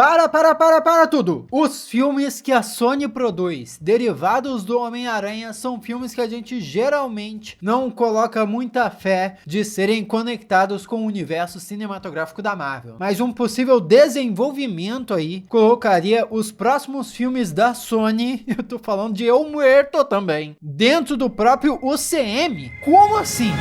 Para tudo! Os filmes que a Sony produz, derivados do Homem-Aranha, são filmes que a gente geralmente não coloca muita fé de serem conectados com o universo cinematográfico da Marvel. Mas um possível desenvolvimento aí colocaria os próximos filmes da Sony, eu tô falando de El Muerto também, dentro do próprio UCM. Como assim?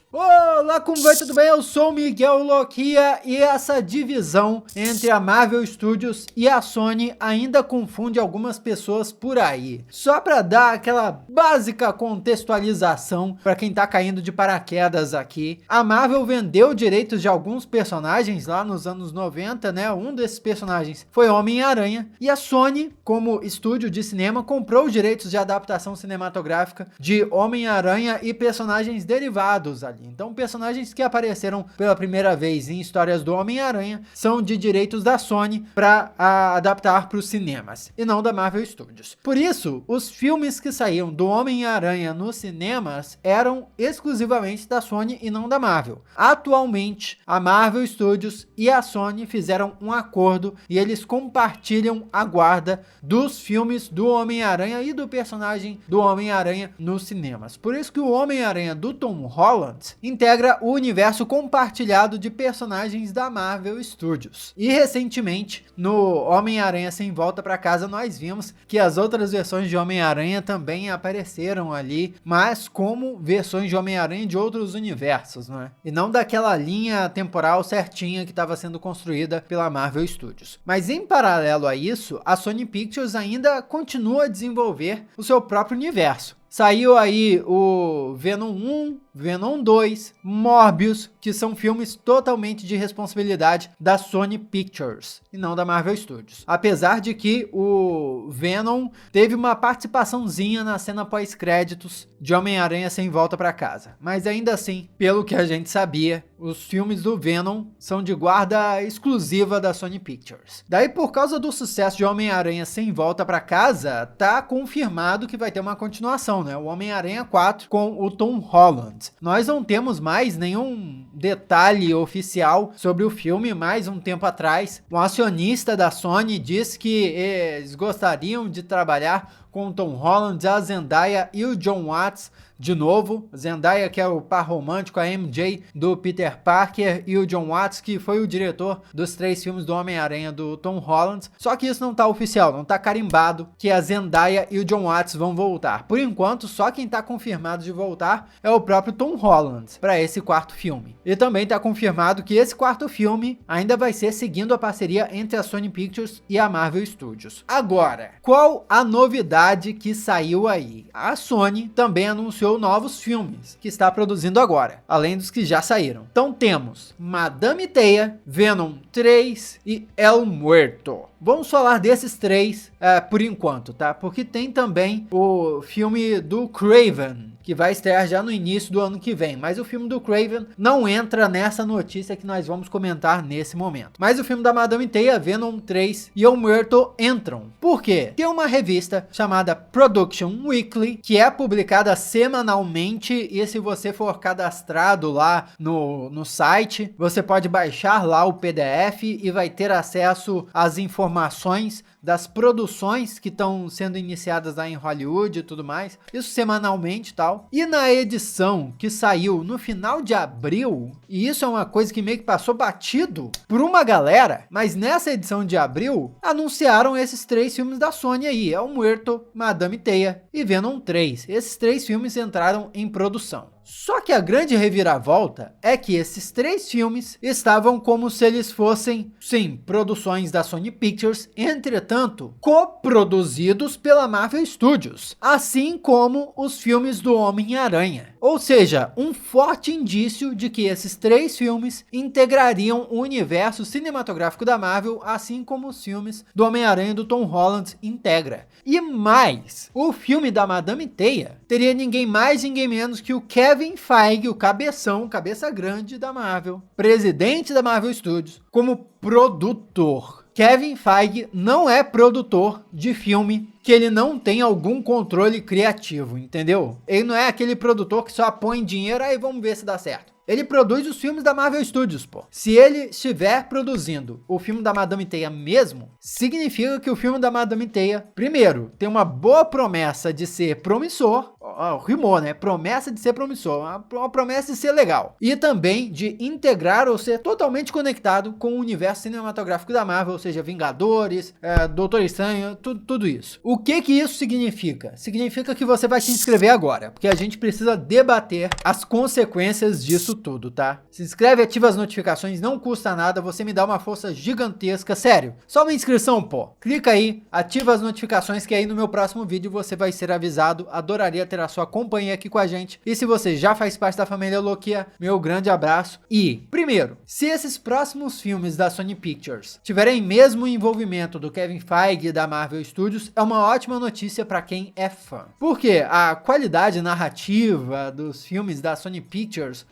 Olá, como vai? Tudo bem? Eu sou o Miguel Loquia e essa divisão entre a Marvel Studios e a Sony ainda confunde algumas pessoas por aí. Só para dar aquela básica contextualização para quem tá caindo de paraquedas aqui, a Marvel vendeu direitos de alguns personagens lá nos anos 90, né? Um desses personagens foi Homem-Aranha e a Sony, como estúdio de cinema, comprou os direitos de adaptação cinematográfica de Homem-Aranha e personagens derivados ali. Então, personagens que apareceram pela primeira vez em histórias do Homem-Aranha são de direitos da Sony para adaptar para os cinemas e não da Marvel Studios. Por isso, os filmes que saíam do Homem-Aranha nos cinemas eram exclusivamente da Sony e não da Marvel. Atualmente, a Marvel Studios e a Sony fizeram um acordo e eles compartilham a guarda dos filmes do Homem-Aranha e do personagem do Homem-Aranha nos cinemas. Por isso que o Homem-Aranha do Tom Holland integra o universo compartilhado de personagens da Marvel Studios. E recentemente, no Homem-Aranha Sem Volta para Casa, nós vimos que as outras versões de Homem-Aranha também apareceram ali, mas como versões de Homem-Aranha de outros universos, não é? E não daquela linha temporal certinha que estava sendo construída pela Marvel Studios. Mas em paralelo a isso, a Sony Pictures ainda continua a desenvolver o seu próprio universo. Saiu aí o Venom 1, Venom 2, Morbius, que são filmes totalmente de responsabilidade da Sony Pictures e não da Marvel Studios. Apesar de que o Venom teve uma participaçãozinha na cena pós-créditos de Homem-Aranha Sem Volta para Casa. Mas ainda assim, pelo que a gente sabia, os filmes do Venom são de guarda exclusiva da Sony Pictures. Daí, por causa do sucesso de Homem-Aranha Sem Volta para Casa, tá confirmado que vai ter uma continuação, né? O Homem-Aranha 4 com o Tom Holland. Nós não temos mais nenhum detalhe oficial sobre o filme, mas um tempo atrás, um acionista da Sony disse que eles gostariam de trabalhar com o Tom Holland, a Zendaya e o John Watts de novo. Zendaya, que é o par romântico, a MJ do Peter Parker, e o John Watts, que foi o diretor dos 3 filmes do Homem-Aranha do Tom Holland. Só que isso não tá oficial, não tá carimbado que a Zendaya e o John Watts vão voltar. Por enquanto, só quem tá confirmado de voltar é o próprio Tom Holland para esse quarto filme. E também tá confirmado que esse quarto filme ainda vai ser seguindo a parceria entre a Sony Pictures e a Marvel Studios. Agora, qual a novidade que saiu aí? A Sony também anunciou novos filmes que está produzindo agora, além dos que já saíram. Então temos Madame Teia, Venom 3 e El Muerto. Vamos falar desses 3 por enquanto, tá? Porque tem também o filme do Kraven, que vai estrear já no início do ano que vem. Mas o filme do Kraven não entra nessa notícia que nós vamos comentar nesse momento. Mas o filme da Madame Teia, Venom 3 e El Muerto entram. Por quê? Tem uma revista chamada Production Weekly, que é publicada semanalmente, e se você for cadastrado lá no site, você pode baixar lá o PDF e vai ter acesso às informações das produções que estão sendo iniciadas lá em Hollywood e tudo mais, isso semanalmente e tal. E na edição que saiu no final de abril, e isso é uma coisa que meio que passou batido por uma galera, mas nessa edição de abril, anunciaram esses 3 filmes da Sony aí, El Muerto, Madame Teia e Venom 3. Esses 3 filmes entraram em produção. Só que a grande reviravolta é que esses 3 filmes estavam como se eles fossem, sim, produções da Sony Pictures, entretanto, coproduzidos pela Marvel Studios, assim como os filmes do Homem-Aranha. Ou seja, um forte indício de que esses 3 filmes integrariam o universo cinematográfico da Marvel, assim como os filmes do Homem-Aranha do Tom Holland integra. E mais, o filme da Madame Teia teria ninguém mais, ninguém menos que o Kevin Feige, o cabeção, cabeça grande da Marvel, presidente da Marvel Studios, como produtor. Kevin Feige não é produtor de filme que ele não tem algum controle criativo, entendeu? Ele não é aquele produtor que só põe dinheiro, aí vamos ver se dá certo. Ele produz os filmes da Marvel Studios, pô. Se ele estiver produzindo o filme da Madame Teia mesmo, significa que o filme da Madame Teia, primeiro, tem uma boa promessa de ser promissor, rimou, né? Promessa de ser promissor, uma promessa de ser legal. E também de integrar ou ser totalmente conectado com o universo cinematográfico da Marvel, ou seja, Vingadores, Doutor Estranho, tudo isso. O que isso significa? Significa que você vai se inscrever agora, porque a gente precisa debater as consequências disso tudo, tá? Se inscreve, ativa as notificações, não custa nada, você me dá uma força gigantesca, sério. Só uma inscrição, pô. Clica aí, ativa as notificações que aí no meu próximo vídeo você vai ser avisado. Adoraria ter a sua companhia aqui com a gente. E se você já faz parte da família Loquia, meu grande abraço. E, primeiro, se esses próximos filmes da Sony Pictures tiverem mesmo envolvimento do Kevin Feige e da Marvel Studios, é uma ótima notícia para quem é fã. Porque a qualidade narrativa dos filmes da Sony Pictures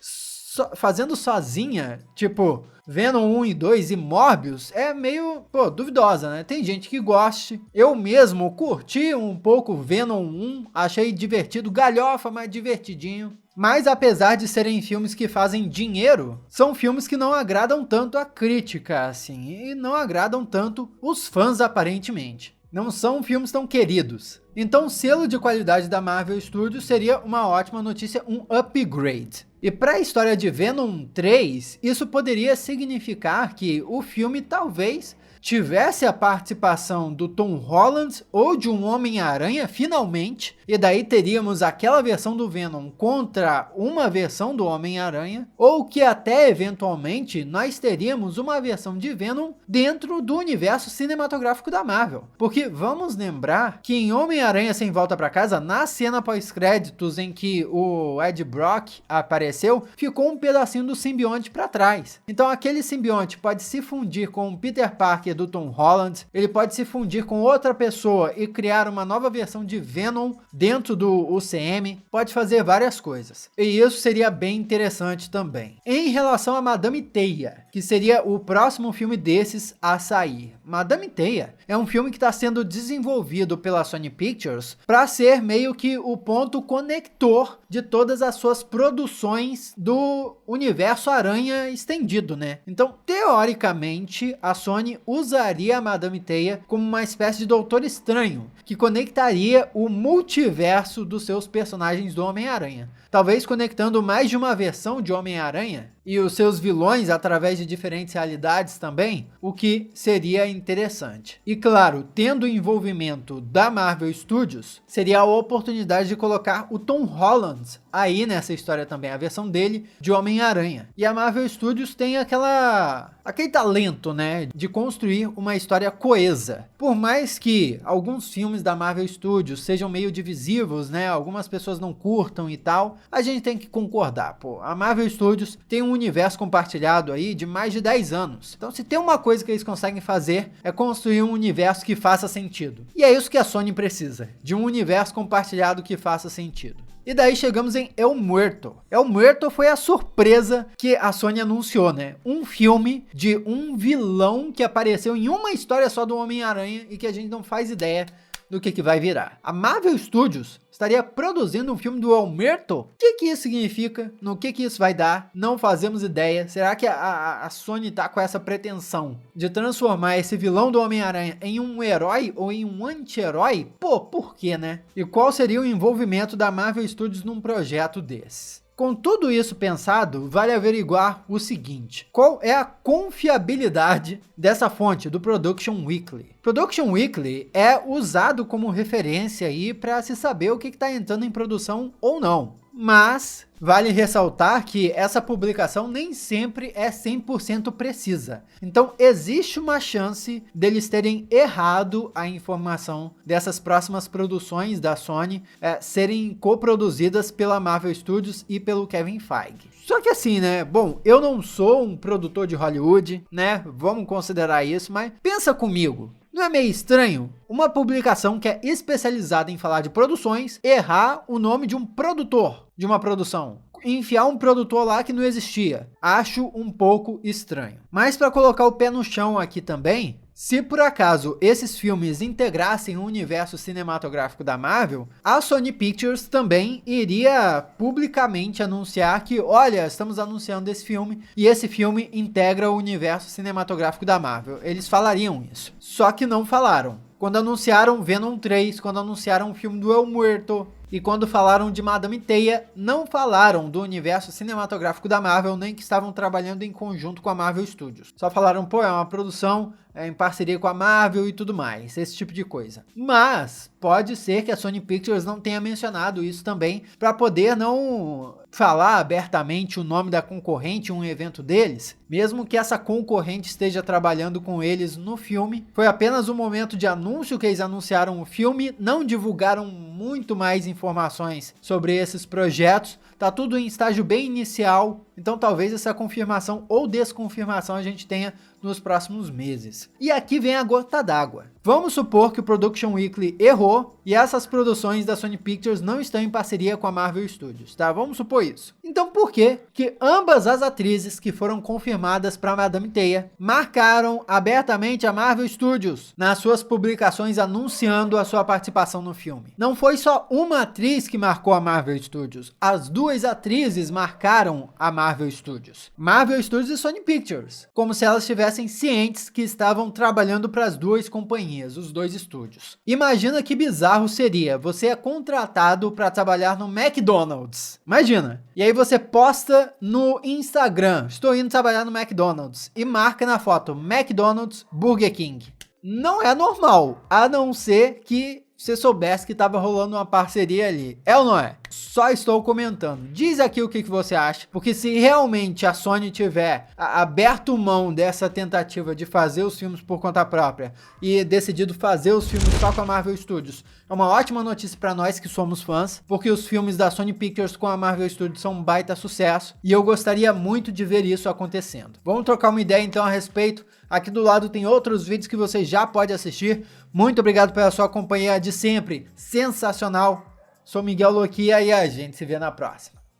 fazendo sozinha, tipo Venom 1 e 2 e Morbius, é meio, duvidosa, né? Tem gente que goste. Eu mesmo curti um pouco Venom 1, achei divertido, galhofa, mas divertidinho. Mas apesar de serem filmes que fazem dinheiro, são filmes que não agradam tanto a crítica, assim, e não agradam tanto os fãs, aparentemente. Não são filmes tão queridos. Então o selo de qualidade da Marvel Studios seria uma ótima notícia, um upgrade. E para a história de Venom 3, isso poderia significar que o filme talvez tivesse a participação do Tom Holland ou de um Homem-Aranha, finalmente, e daí teríamos aquela versão do Venom contra uma versão do Homem-Aranha, ou que até eventualmente nós teríamos uma versão de Venom dentro do universo cinematográfico da Marvel. Porque vamos lembrar que em Homem-Aranha Sem Volta para Casa, na cena pós-créditos em que o Ed Brock apareceu, ficou um pedacinho do simbionte para trás. Então aquele simbionte pode se fundir com o Peter Parker do Tom Holland, ele pode se fundir com outra pessoa e criar uma nova versão de Venom dentro do UCM, pode fazer várias coisas. E isso seria bem interessante também. Em relação a Madame Teia, que seria o próximo filme desses a sair. Madame Teia é um filme que está sendo desenvolvido pela Sony Pictures para ser meio que o ponto conector de todas as suas produções do universo Aranha estendido, né? Então, teoricamente, a Sony usaria a Madame Teia como uma espécie de Doutor Estranho, que conectaria o multiverso dos seus personagens do Homem-Aranha. Talvez conectando mais de uma versão de Homem-Aranha e os seus vilões através de diferentes realidades também, o que seria interessante. E claro, tendo o envolvimento da Marvel Studios, seria a oportunidade de colocar o Tom Holland aí nessa história também, a versão dele de Homem-Aranha. E a Marvel Studios tem aquele talento, né, de construir uma história coesa. Por mais que alguns filmes da Marvel Studios sejam meio divisivos, né, algumas pessoas não curtam e tal, a gente tem que concordar, a Marvel Studios tem um universo compartilhado aí de mais de 10 anos. Então, se tem uma coisa que eles conseguem fazer, é construir um universo que faça sentido. E é isso que a Sony precisa, de um universo compartilhado que faça sentido. E daí chegamos em El Muerto. El Muerto foi a surpresa que a Sony anunciou, né? Um filme de um vilão que apareceu em uma história só do Homem-Aranha e que a gente não faz ideia do que vai virar. A Marvel Studios estaria produzindo um filme do El Muerto? O que isso significa? No que isso vai dar? Não fazemos ideia. Será que a Sony tá com essa pretensão de transformar esse vilão do Homem-Aranha em um herói ou em um anti-herói? Por quê, né? E qual seria o envolvimento da Marvel Studios num projeto desse? Com tudo isso pensado, vale averiguar o seguinte: qual é a confiabilidade dessa fonte do Production Weekly? Production Weekly é usado como referência aí para se saber o que está entrando em produção ou não. Mas vale ressaltar que essa publicação nem sempre é 100% precisa. Então existe uma chance deles terem errado a informação dessas próximas produções da Sony serem coproduzidas pela Marvel Studios e pelo Kevin Feige. Só que assim, né? Bom, eu não sou um produtor de Hollywood, né? Vamos considerar isso, mas pensa comigo. Não é meio estranho uma publicação que é especializada em falar de produções errar o nome de um produtor de uma produção? Enfiar um produtor lá que não existia. Acho um pouco estranho. Mas para colocar o pé no chão aqui também, Se por acaso esses filmes integrassem o universo cinematográfico da Marvel, a Sony Pictures também iria publicamente anunciar que, olha, estamos anunciando esse filme e esse filme integra o universo cinematográfico da Marvel. Eles falariam isso. Só que não falaram. Quando anunciaram Venom 3, quando anunciaram o filme do El Muerto e quando falaram de Madame Teia, não falaram do universo cinematográfico da Marvel, nem que estavam trabalhando em conjunto com a Marvel Studios. Só falaram, pô, é uma produção em parceria com a Marvel e tudo mais, esse tipo de coisa. Mas pode ser que a Sony Pictures não tenha mencionado isso também, para poder não falar abertamente o nome da concorrente em um evento deles, mesmo que essa concorrente esteja trabalhando com eles no filme. Foi apenas um momento de anúncio que eles anunciaram o filme, não divulgaram muito mais informações sobre esses projetos, tá tudo em estágio bem inicial, então talvez essa confirmação ou desconfirmação a gente tenha nos próximos meses. E aqui vem a gota d'água. Vamos supor que o Production Weekly errou e essas produções da Sony Pictures não estão em parceria com a Marvel Studios, tá? Vamos supor isso. Então por que ambas as atrizes que foram confirmadas para Madame Teia marcaram abertamente a Marvel Studios nas suas publicações anunciando a sua participação no filme? Não foi só uma atriz que marcou a Marvel Studios, as duas atrizes marcaram a Marvel Studios. Marvel Studios e Sony Pictures, como se elas estivessem cientes que estavam trabalhando para as duas companhias, os dois estúdios. Imagina que bizarro seria, você é contratado para trabalhar no McDonald's. Imagina. E aí você posta no Instagram, estou indo trabalhar no McDonald's, e marca na foto McDonald's Burger King. Não é normal, a não ser que você soubesse que estava rolando uma parceria ali. É ou não é? Só estou comentando. Diz aqui o que você acha, porque se realmente a Sony tiver aberto mão dessa tentativa de fazer os filmes por conta própria e decidido fazer os filmes só com a Marvel Studios, é uma ótima notícia para nós que somos fãs, porque os filmes da Sony Pictures com a Marvel Studios são um baita sucesso e eu gostaria muito de ver isso acontecendo. Vamos trocar uma ideia então a respeito. Aqui do lado tem outros vídeos que você já pode assistir. Muito obrigado pela sua companhia de sempre. Sensacional. Sou Miguel Loquia e a gente se vê na próxima.